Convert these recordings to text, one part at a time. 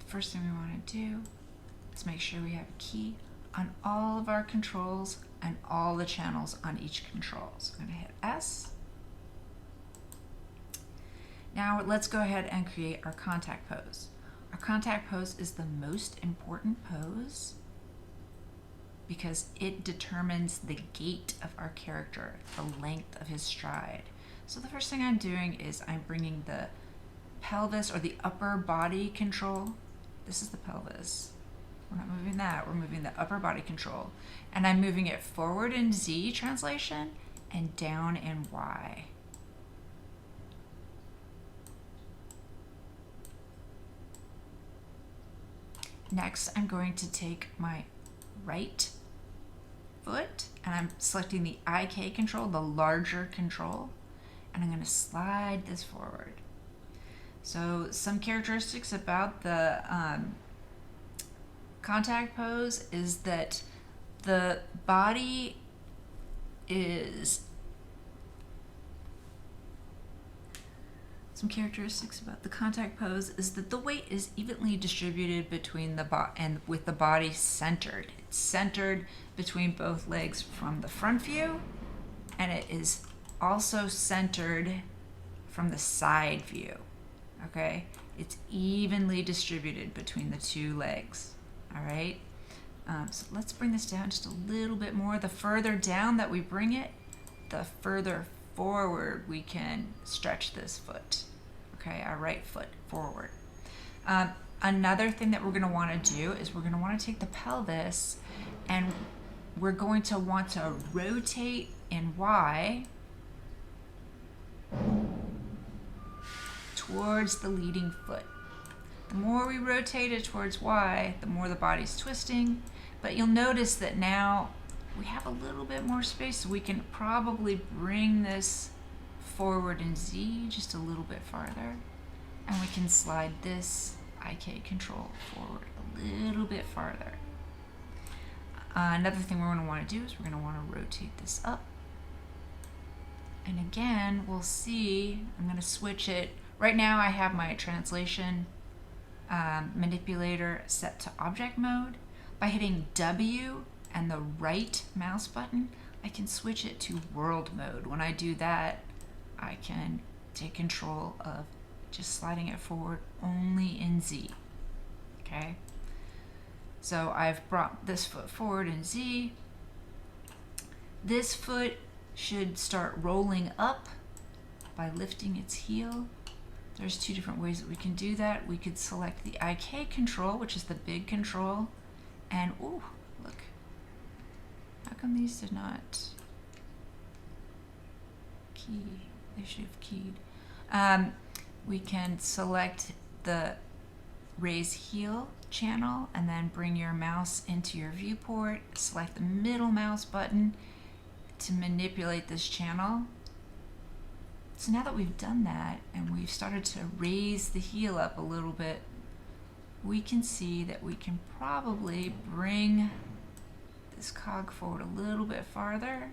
first thing we want to do is make sure we have a key on all of our controls and all the channels on each control. So I'm going to hit S. Now let's go ahead and create our contact pose. Our contact pose is the most important pose because it determines the gait of our character, the length of his stride. So the first thing I'm doing is I'm bringing the pelvis or the upper body control. This is the pelvis. We're not moving that, we're moving the upper body control. And I'm moving it forward in Z translation and down in Y. Next, I'm going to take my right foot and I'm selecting the IK control, the larger control, and I'm going to slide this forward. So some characteristics about the contact pose is that the body is Some characteristics about the contact pose is that the weight is evenly distributed between the and with the body centered. It's centered between both legs from the front view, and it is also centered from the side view. Okay, it's evenly distributed between the two legs. All right, so let's bring this down just a little bit more. The further down that we bring it, the further forward we can stretch this foot. Okay, our right foot forward. Another thing that we're going to want to do is we're going to want to take the pelvis and we're going to want to rotate in Y towards the leading foot. The more we rotate it towards Y, the more the body's twisting, but you'll notice that now we have a little bit more space, so we can probably bring this forward in Z just a little bit farther, and we can slide this IK control forward a little bit farther. Another thing we're going to want to do is we're going to want to rotate this up, and again we'll see, I'm going to switch it. Right now I have my translation manipulator set to object mode. By hitting W and the right mouse button, I can switch it to world mode. When I do that, I can take control of just sliding it forward only in Z. Okay, so I've brought this foot forward in Z. This foot should start rolling up by lifting its heel. There's two different ways that we can do that. We could select the IK control, which is the big control, and ooh, look, how come these did not key? They should have keyed. We can select the raise heel channel and then bring your mouse into your viewport, select the middle mouse button to manipulate this channel. So now that we've done that and we've started to raise the heel up a little bit, we can see that we can probably bring this cog forward a little bit farther,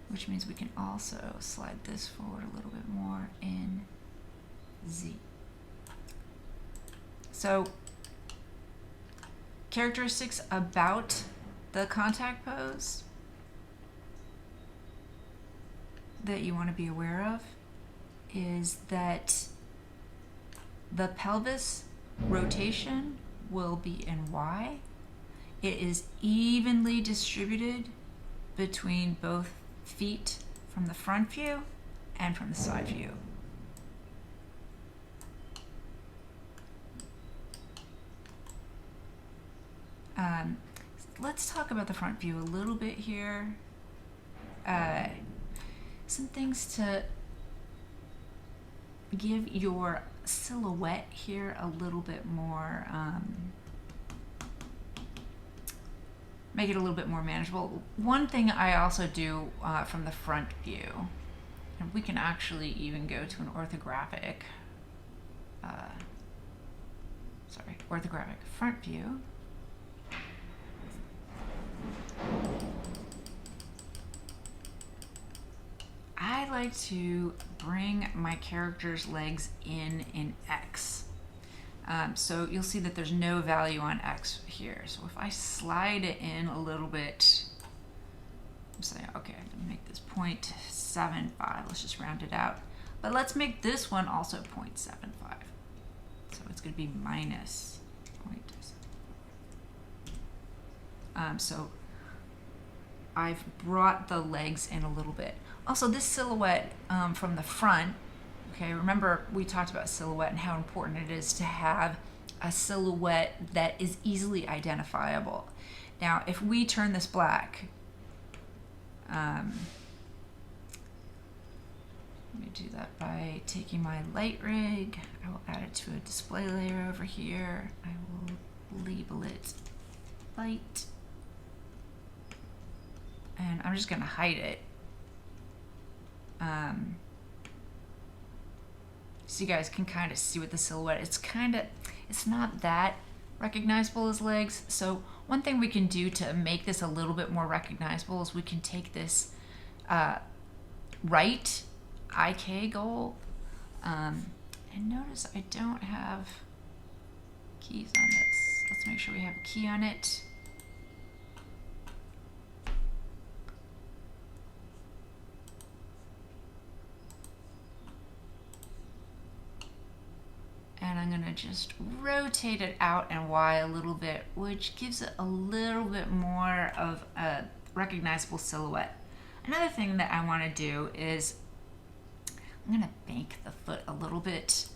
which means we can also slide this forward a little bit more in Z. So, characteristics about the contact pose that you want to be aware of is that the pelvis rotation will be in Y. It is evenly distributed between both feet from the front view and from the side view. Let's talk about the front view a little bit here. Some things to give your silhouette here a little bit more, make it a little bit more manageable. One thing I also do from the front view, and we can actually even go to an orthographic, orthographic front view. I like to bring my character's legs in X. So you'll see that there's no value on X here. So if I slide it in a little bit, I'm saying, okay, I'm gonna make this 0.75. Let's just round it out. But let's make this one also 0.75. So it's gonna be minus 0.75. So I've brought the legs in a little bit. Also, this silhouette from the front, okay, remember we talked about silhouette and how important it is to have a silhouette that is easily identifiable. Now, if we turn this black, let me do that by taking my light rig. I will add it to a display layer over here. I will label it light. And I'm just gonna hide it. So you guys can kind of see what the silhouette, it's not that recognizable as legs. So one thing we can do to make this a little bit more recognizable is we can take this right IK goal, and notice I don't have keys on this. Let's make sure we have a key on it. And I'm gonna just rotate it out and Y a little bit, which gives it a little bit more of a recognizable silhouette. Another thing that I wanna do is I'm gonna bank the foot a little bit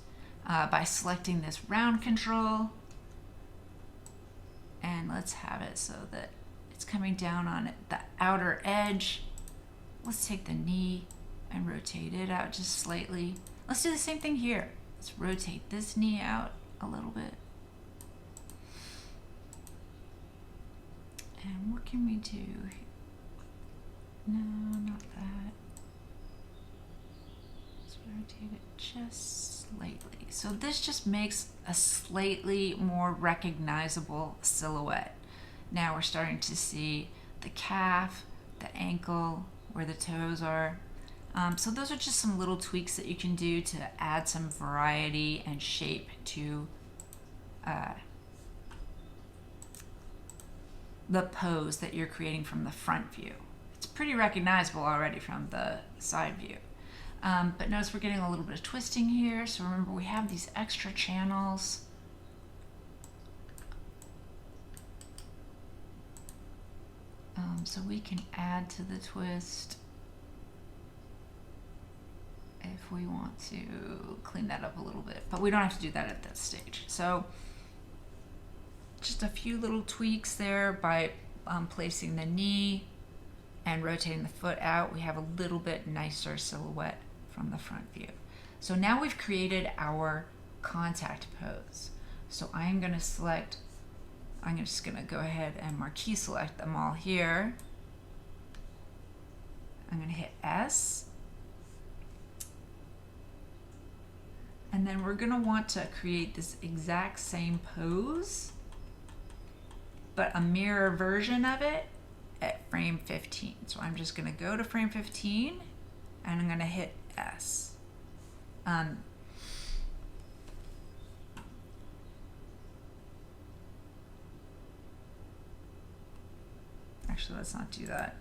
by selecting this round control. And let's have it so that it's coming down on the outer edge. Let's take the knee and rotate it out just slightly. Let's do the same thing here. Let's rotate this knee out a little bit. And what can we do? No, not that. Let's rotate it just slightly. So this just makes a slightly more recognizable silhouette. Now we're starting to see the calf, the ankle, where the toes are. So those are just some little tweaks that you can do to add some variety and shape to the pose that you're creating from the front view. It's pretty recognizable already from the side view. But notice we're getting a little bit of twisting here. So remember, we have these extra channels. So we can add to the twist if we want to clean that up a little bit, but we don't have to do that at this stage. So just a few little tweaks there by placing the knee and rotating the foot out. We have a little bit nicer silhouette from the front view. So now we've created our contact pose. So I'm going to select, I'm just going to go ahead and marquee select them all here. I'm going to hit S. And then we're going to want to create this exact same pose, but a mirror version of it at frame 15. So I'm just going to go to frame 15 and I'm going to hit S. Actually, let's not do that.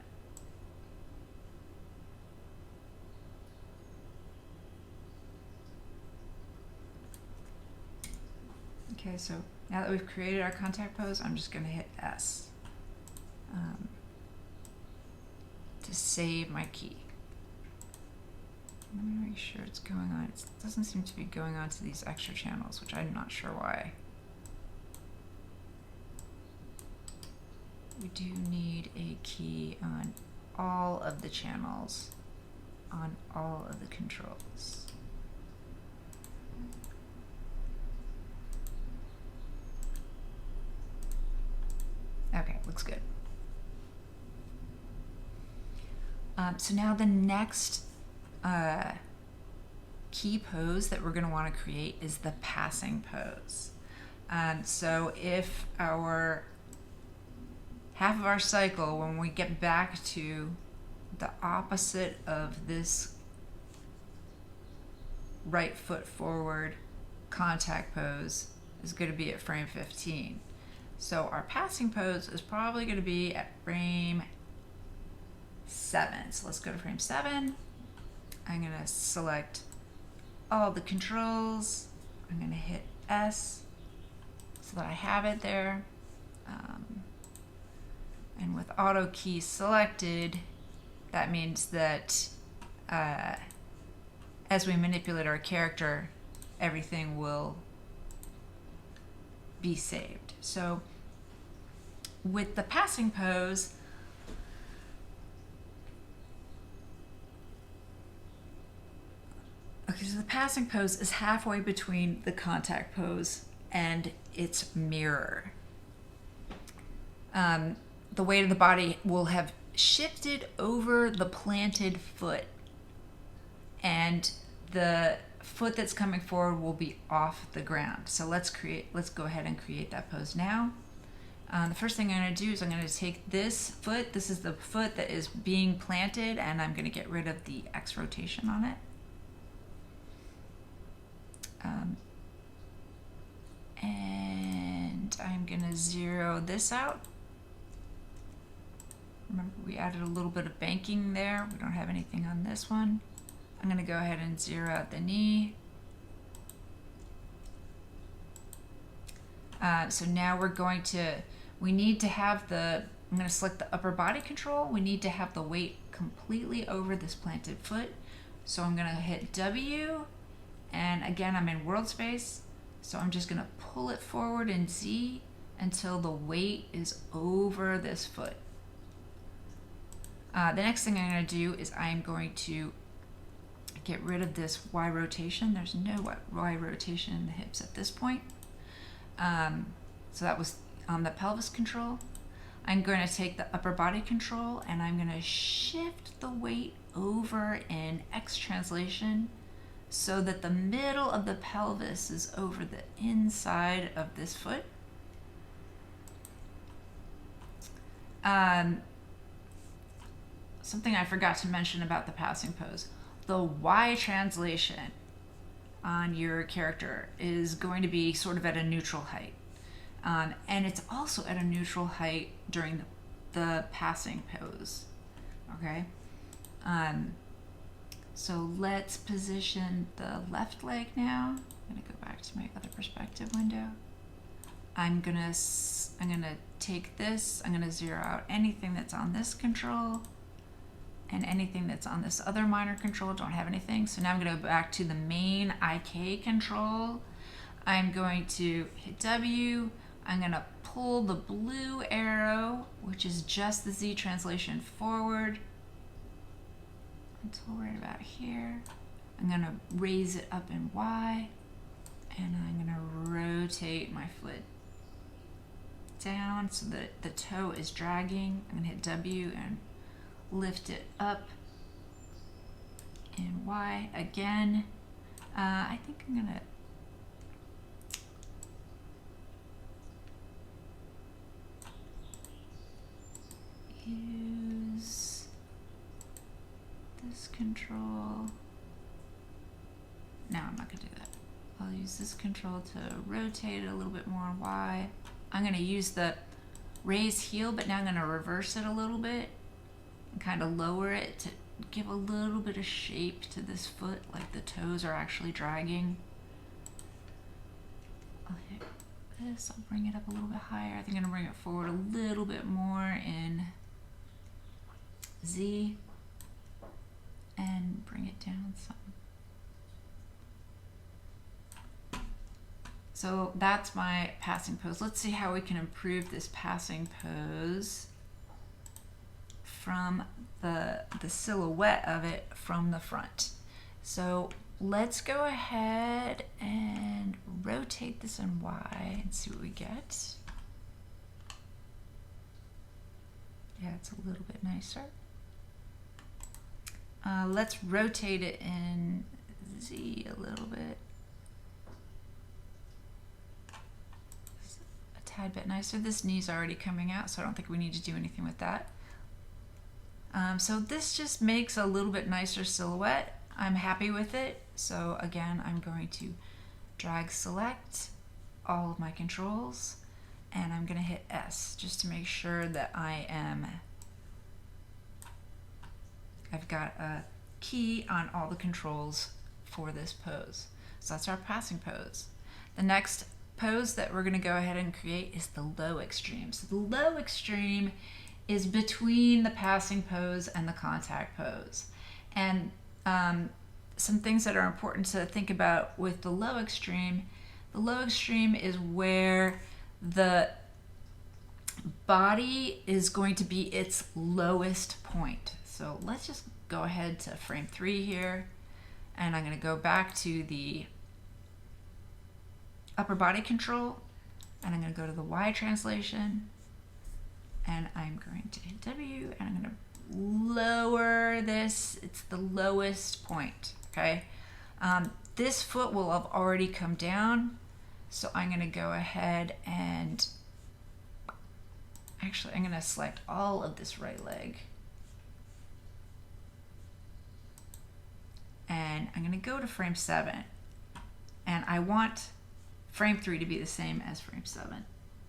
Okay, so now that we've created our contact pose, I'm just going to hit S to save my key. Let me make sure it's going on. It doesn't seem to be going on to these extra channels, which I'm not sure why. We do need a key on all of the channels, on all of the controls. Okay, looks good. So now the next key pose that we're going to want to create is the passing pose. So if our half of our cycle, when we get back to the opposite of this right foot forward contact pose is going to be at frame 15. So our passing pose is probably going to be at frame 7. So let's go to frame 7. I'm going to select all the controls. I'm going to hit S so that I have it there. And with auto key selected, that means that as we manipulate our character, everything will be saved. So with the passing pose, okay, so the passing pose is halfway between the contact pose and its mirror. The weight of the body will have shifted over the planted foot, and the foot that's coming forward will be off the ground. So let's go ahead and create that pose now. The first thing I'm going to do is I'm going to take this foot. This is the foot that is being planted, and I'm going to get rid of the X rotation on it. And I'm going to zero this out. Remember, we added a little bit of banking there. We don't have anything on this one. I'm going to go ahead and zero out the knee. So now we need to have I'm going to select the upper body control. We need to have the weight completely over this planted foot. So I'm going to hit W, and again, I'm in world space. So I'm just going to pull it forward in Z until the weight is over this foot. The next thing I'm going to do is I'm going to get rid of this Y rotation. There's no Y rotation in the hips at this point. So that was on the pelvis control. I'm going to take the upper body control, and I'm going to shift the weight over in X translation so that the middle of the pelvis is over the inside of this foot. Something I forgot to mention about the passing pose. The Y translation on your character is going to be sort of at a neutral height. And it's also at a neutral height during the passing pose. Okay? So let's position the left leg now. I'm gonna go back to my other perspective window. I'm gonna take this, I'm gonna zero out anything that's on this control, and anything that's on this other minor control, don't have anything. So now I'm gonna go back to the main IK control. I'm going to hit W. I'm gonna pull the blue arrow, which is just the Z translation forward until right about here. I'm gonna raise it up in Y, and I'm gonna rotate my foot down so that the toe is dragging. I'm gonna hit W and lift it up in Y again. I think I'm gonna use this control. No, I'm not gonna do that. I'll use this control to rotate it a little bit more on Y. I'm gonna use the raise heel, but now I'm gonna reverse it a little bit and kind of lower it to give a little bit of shape to this foot, like the toes are actually dragging. I'll hit this, I'll bring it up a little bit higher. I think I'm gonna bring it forward a little bit more in Z and bring it down some. So that's my passing pose. Let's see how we can improve this passing pose from the silhouette of it from the front. So let's go ahead and rotate this in Y and see what we get. Yeah, it's a little bit nicer. Let's rotate it in Z a little bit. A tad bit nicer. This knee's already coming out, so I don't think we need to do anything with that. So this just makes a little bit nicer silhouette. I'm happy with it. So again, I'm going to drag select all of my controls, and I'm going to hit S just to make sure that I've got a key on all the controls for this pose. So that's our passing pose. The next pose that we're going to go ahead and create is the low extreme. So the low extreme is between the passing pose and the contact pose. And some things that are important to think about with the low extreme is where the body is going to be its lowest point. So let's just go ahead to frame 3 here, and I'm going to go back to the upper body control, and I'm going to go to the Y translation, and I'm going to hit W, and I'm going to lower this. It's the lowest point, okay? This foot will have already come down, so I'm going to go ahead and actually I'm going to select all of this right leg, and I'm going to go to frame 7, and I want frame 3 to be the same as frame 7.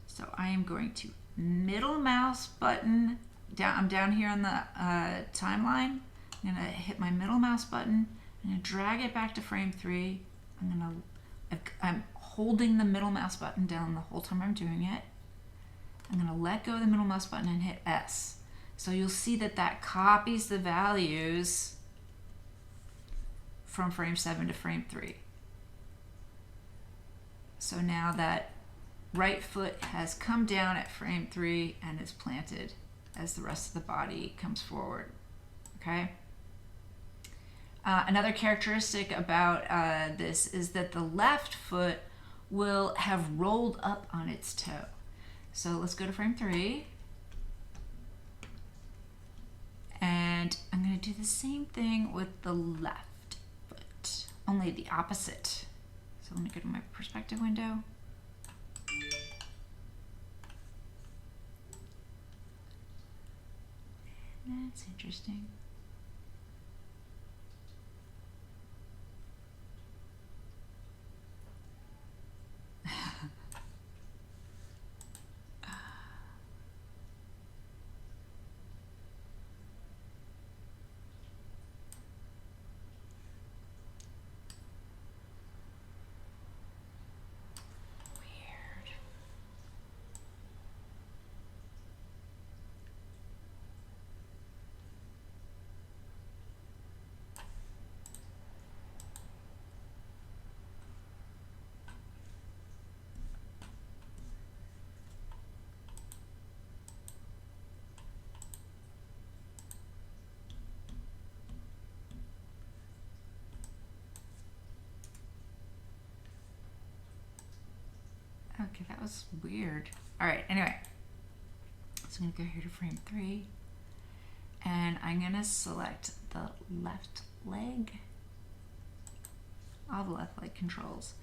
So I am going to middle mouse button down. I'm down here on the timeline. I'm going to hit my middle mouse button. I'm going to drag it back to frame 3. I'm holding the middle mouse button down the whole time I'm doing it. I'm going to let go of the middle mouse button and hit S. So you'll see that that copies the values from frame 7 to frame 3. So now that right foot has come down at frame 3 and is planted as the rest of the body comes forward, okay? Another characteristic about this is that the left foot will have rolled up on its toe. So let's go to frame 3. And I'm going to do the same thing with the left foot, only the opposite. So let me go to my perspective window. That's interesting. Okay, that was weird. All right, anyway. So I'm gonna go here to frame 3, and I'm gonna select the left leg, all the left leg controls.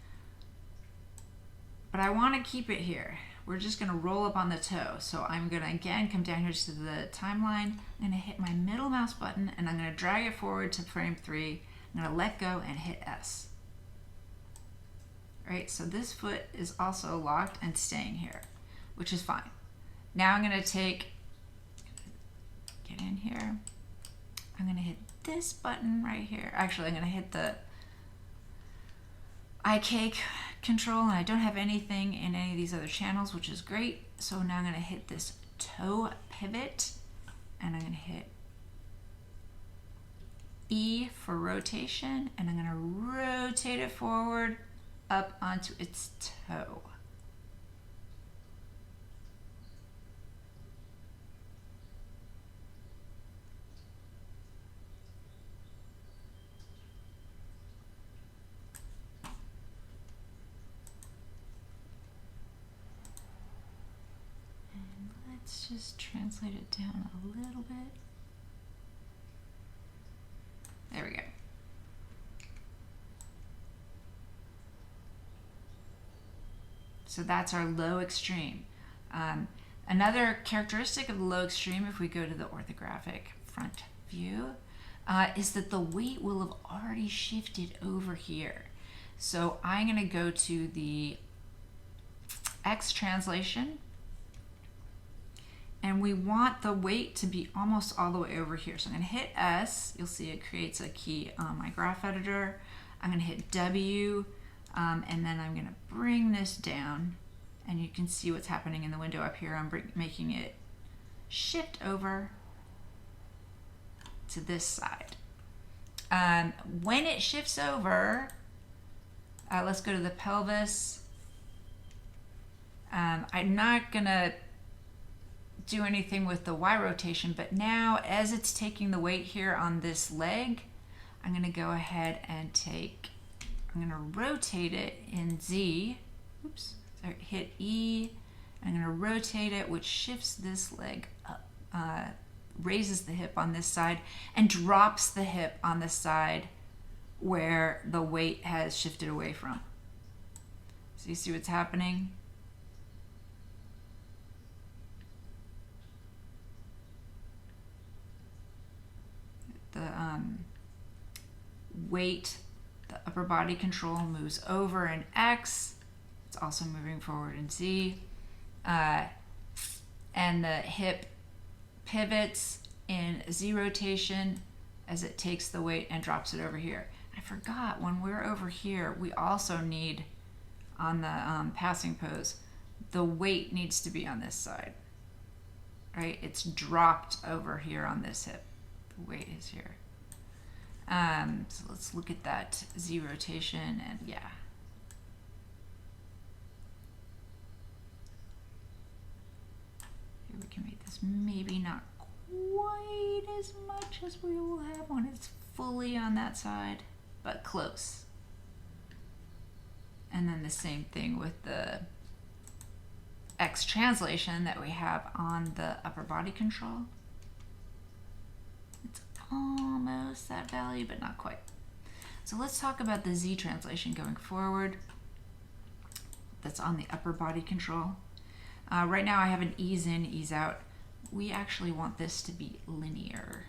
But I wanna keep it here. We're just gonna roll up on the toe. So I'm gonna again come down here to the timeline. I'm gonna hit my middle mouse button, and I'm gonna drag it forward to frame 3. I'm gonna let go and hit S. Right, so this foot is also locked and staying here, which is fine. Now I'm gonna get in here. I'm gonna hit this button right here. Actually, I'm gonna hit the IK control, and I don't have anything in any of these other channels, which is great. So now I'm gonna hit this toe pivot, and I'm gonna hit E for rotation, and I'm gonna rotate it forward up onto its toe. And let's just translate it down a little bit. There we go. So that's our low extreme. Another characteristic of the low extreme, if we go to the orthographic front view, is that the weight will have already shifted over here. So I'm going to go to the X translation, and we want the weight to be almost all the way over here. So I'm going to hit S. You'll see it creates a key on my graph editor. I'm going to hit W, and then I'm going to bring this down, and you can see what's happening in the window up here. I'm making it shift over to this side. When it shifts over, let's go to the pelvis. I'm not gonna do anything with the Y rotation, but now as it's taking the weight here on this leg, I'm gonna go ahead and I'm gonna rotate it in Z. Oops, so hit E. I'm gonna rotate it, which shifts this leg up, raises the hip on this side and drops the hip on the side where the weight has shifted away from. So you see what's happening? The weight, the upper body control moves over in X. It's also moving forward in Z. And the hip pivots in Z rotation as it takes the weight and drops it over here. I forgot, when we're over here, we also need, on the passing pose, the weight needs to be on this side, right? It's dropped over here on this hip. The weight is here. So let's look at that Z rotation, and yeah. Here we can make this maybe not quite as much as we will have when it's fully on that side, but close. And then the same thing with the X translation that we have on the upper body control. It's almost that value, but not quite. So let's talk about the Z translation going forward. That's on the upper body control. Right now I have an ease in, ease out. We actually want this to be linear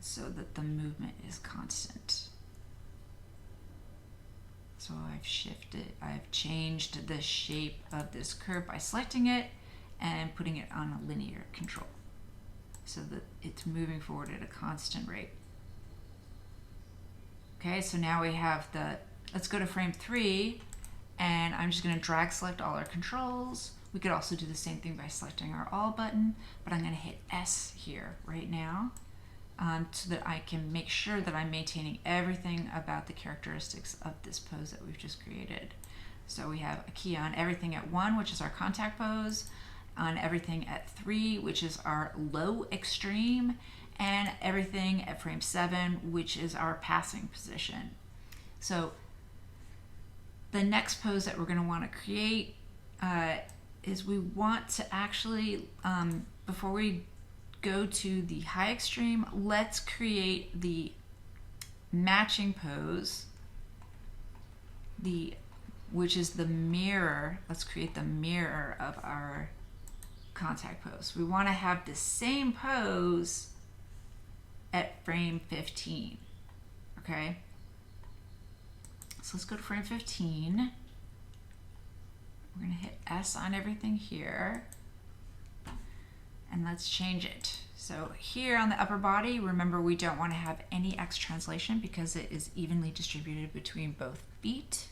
so that the movement is constant. So I've changed the shape of this curve by selecting it and putting it on a linear control so that it's moving forward at a constant rate. Okay, so now we have let's go to frame 3, and I'm just gonna drag select all our controls. We could also do the same thing by selecting our all button, but I'm gonna hit S here right now so that I can make sure that I'm maintaining everything about the characteristics of this pose that we've just created. So we have a key on everything at 1, which is our contact pose, on everything at 3, which is our low extreme, and everything at frame 7, which is our passing position. So the next pose that we're going to want to create is we want to actually, before we go to the high extreme, let's create the matching pose, which is the mirror. Let's create the mirror of our contact pose. We want to have the same pose at frame 15, okay? So let's go to frame 15. We're gonna hit S on everything here, and let's change it. So here on the upper body, remember we don't want to have any X translation because it is evenly distributed between both feet.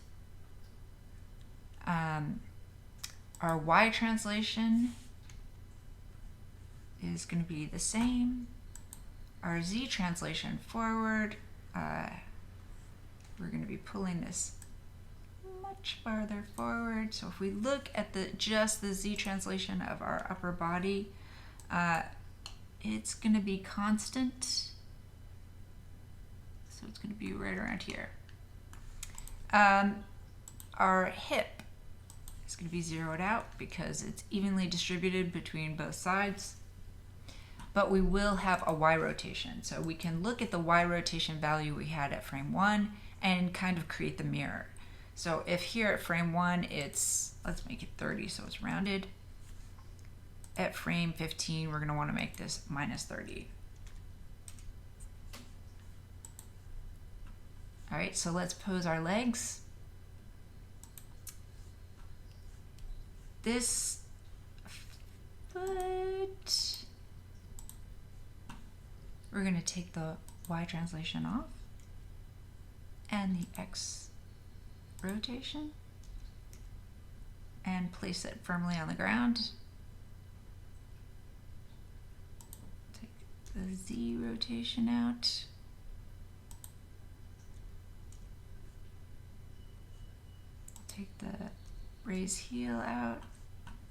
Our Y translation is going to be the same. Our Z translation forward, we're going to be pulling this much farther forward. So if we look at just the Z translation of our upper body, it's going to be constant. So it's going to be right around here. Our hip is going to be zeroed out because it's evenly distributed between both sides. But we will have a Y rotation. So we can look at the Y rotation value we had at frame 1 and kind of create the mirror. So if here at frame 1 it's, let's make it 30 so it's rounded. at frame 15, we're going to want to make this -30. All right, so let's pose our legs. This foot, we're going to take the Y translation off and the X rotation and place it firmly on the ground. Take the Z rotation out. Take the raise heel out,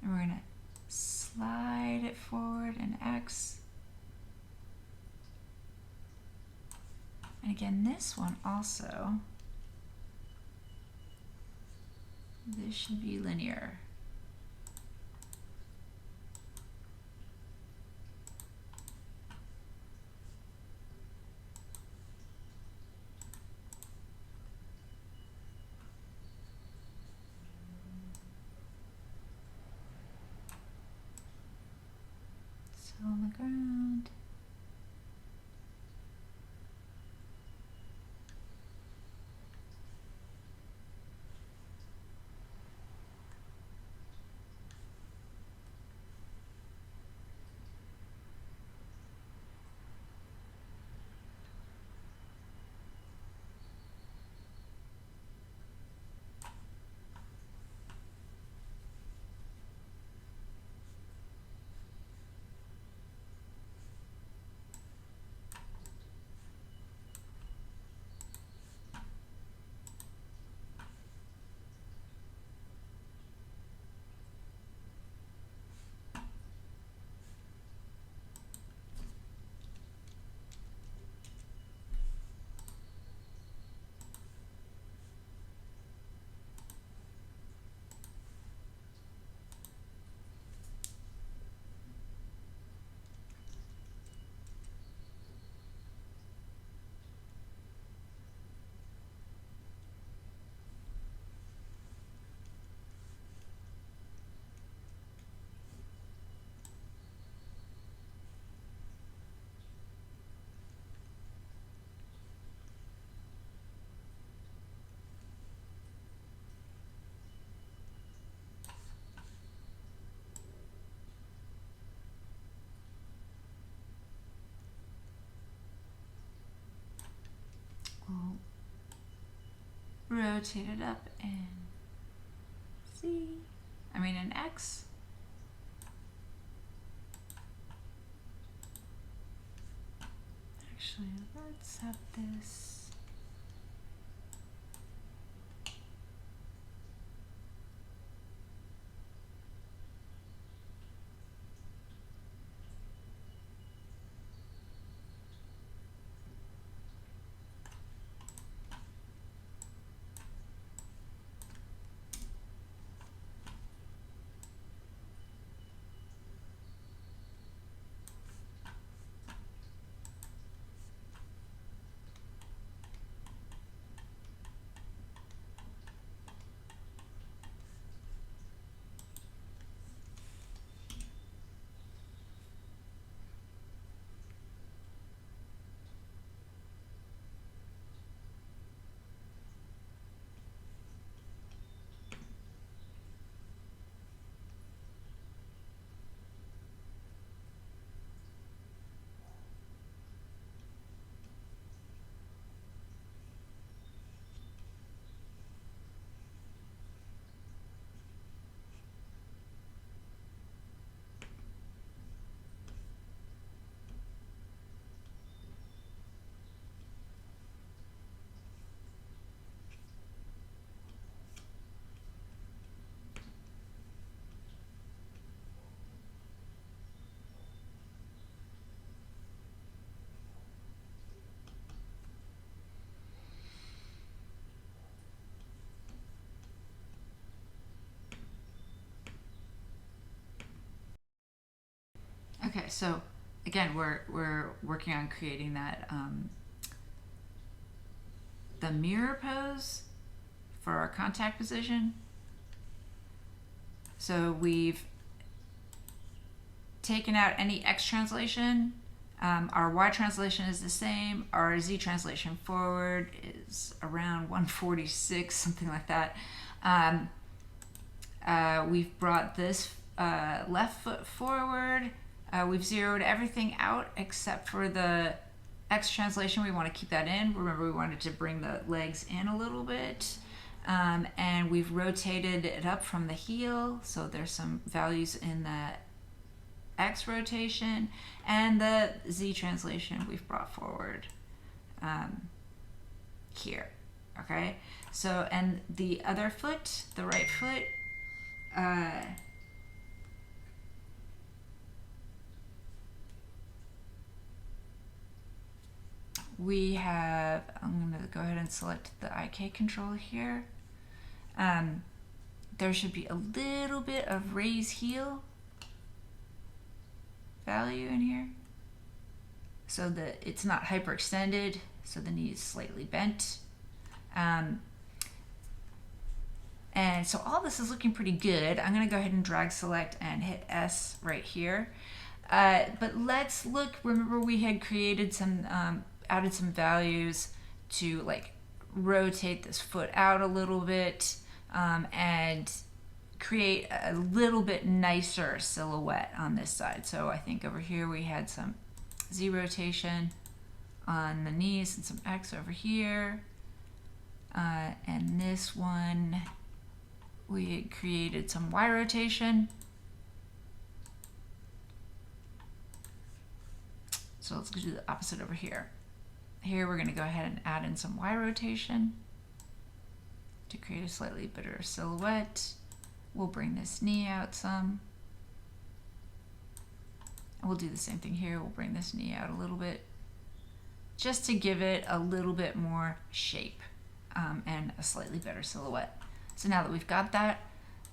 and we're gonna slide it forward in X. And again, this one also, this should be linear. Still on the ground. We'll rotate it up in in X. Actually, let's have this. Okay, so again, we're working on creating that the mirror pose for our contact position. So we've taken out any X translation. Our Y translation is the same. Our Z translation forward is around 146, something like that. We've brought this left foot forward. We've zeroed everything out except for the X translation. We want to keep that in. Remember, we wanted to bring the legs in a little bit. And we've rotated it up from the heel. So there's some values in that X rotation, and the Z translation we've brought forward here. Okay, so and the other foot, the right foot, we have, I'm going to go ahead and select the IK control here. There should be a little bit of raise heel value in here so that it's not hyperextended, so the knee is slightly bent. And so all this is looking pretty good. I'm going to go ahead and drag select and hit S right here. But let's look, remember we had created some, added some values to like rotate this foot out a little bit and create a little bit nicer silhouette on this side. So I think over here we had some Z rotation on the knees and some X over here. And this one, we had created some Y rotation. So let's do the opposite over here. Here we're going to go ahead and add in some Y rotation to create a slightly better silhouette. We'll bring this knee out some. And we'll do the same thing here. We'll bring this knee out a little bit just to give it a little bit more shape and a slightly better silhouette. So now that we've got that,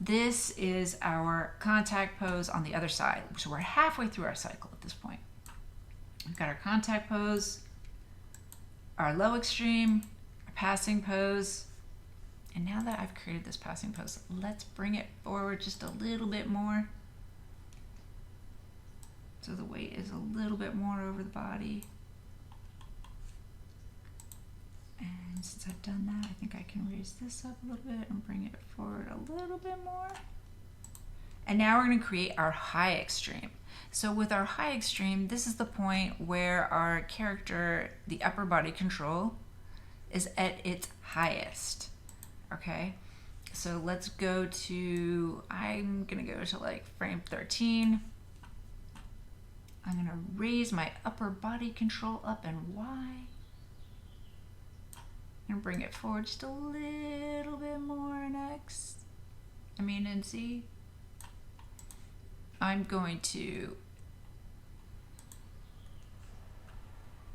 this is our contact pose on the other side. So we're halfway through our cycle at this point. We've got our contact pose, our low extreme, our passing pose. And now that I've created this passing pose, let's bring it forward just a little bit more. So the weight is a little bit more over the body. And since I've done that, I think I can raise this up a little bit and bring it forward a little bit more. And now we're going to create our high extreme. So with our high extreme, this is the point where our character, the upper body control, is at its highest. Okay, so let's go to, I'm going to go to like frame 13. I'm going to raise my upper body control up and Y. And bring it forward just a little bit more in X. In Z. I'm going to,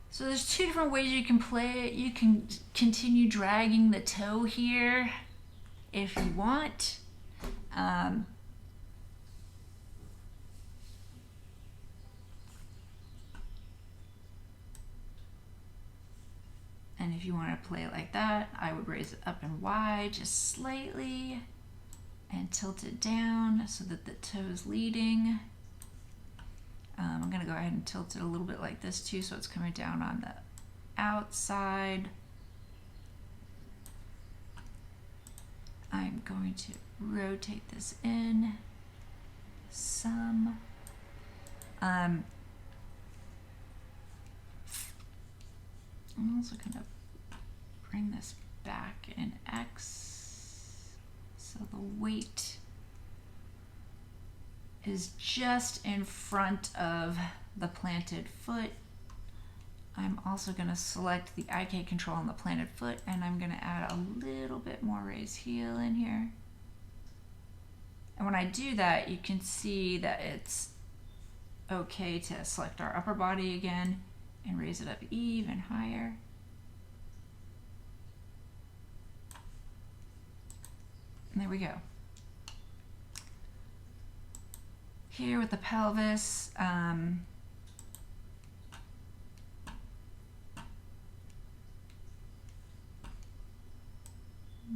so there's two different ways you can play it. You can continue dragging the toe here if you want. And if you want to play it like that, I would raise it up and Y just slightly and tilt it down so that the toe is leading. I'm going to go ahead and tilt it a little bit like this too, so it's coming down on the outside. I'm going to rotate this in some. I'm also going to bring this back in X so the weight is just in front of the planted foot. I'm also going to select the IK control on the planted foot, and I'm going to add a little bit more raise heel in here. And when I do that, you can see that it's okay to select our upper body again and raise it up even higher. And there we go. Here with the pelvis,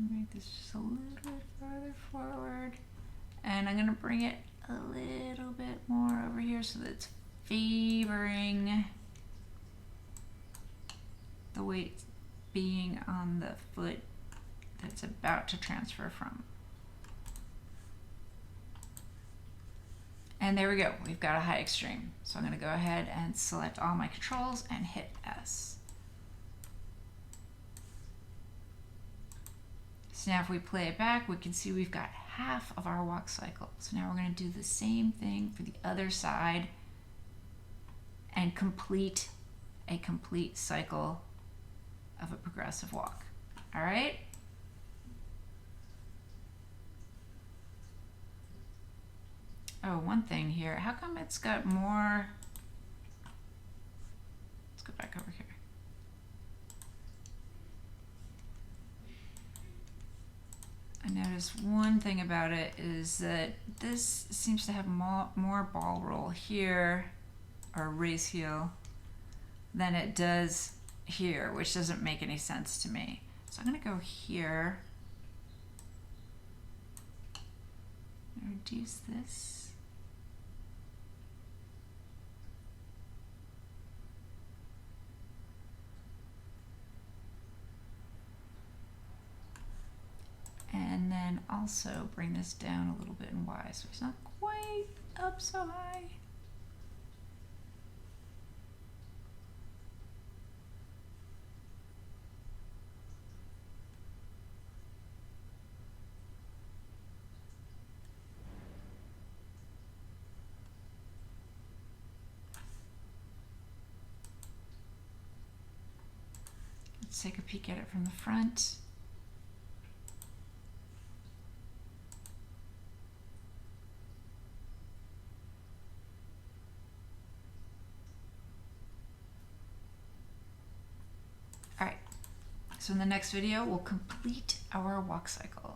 make this just a little bit farther forward, and I'm going to bring it a little bit more over here so that it's favoring the weight being on the foot that's about to transfer from. And there we go, we've got a high extreme. So I'm gonna go ahead and select all my controls and hit S. So now if we play it back, we can see we've got half of our walk cycle. So now we're gonna do the same thing for the other side and complete a complete cycle of a progressive walk. All right? Oh, one thing here. How come it's got more? Let's go back over here. I noticed one thing about it is that this seems to have more ball roll here, or raise heel, than it does here, which doesn't make any sense to me. So I'm gonna go here, reduce this. And then also bring this down a little bit in Y so it's not quite up so high. Let's take a peek at it from the front. All right, so in the next video, we'll complete our walk cycle.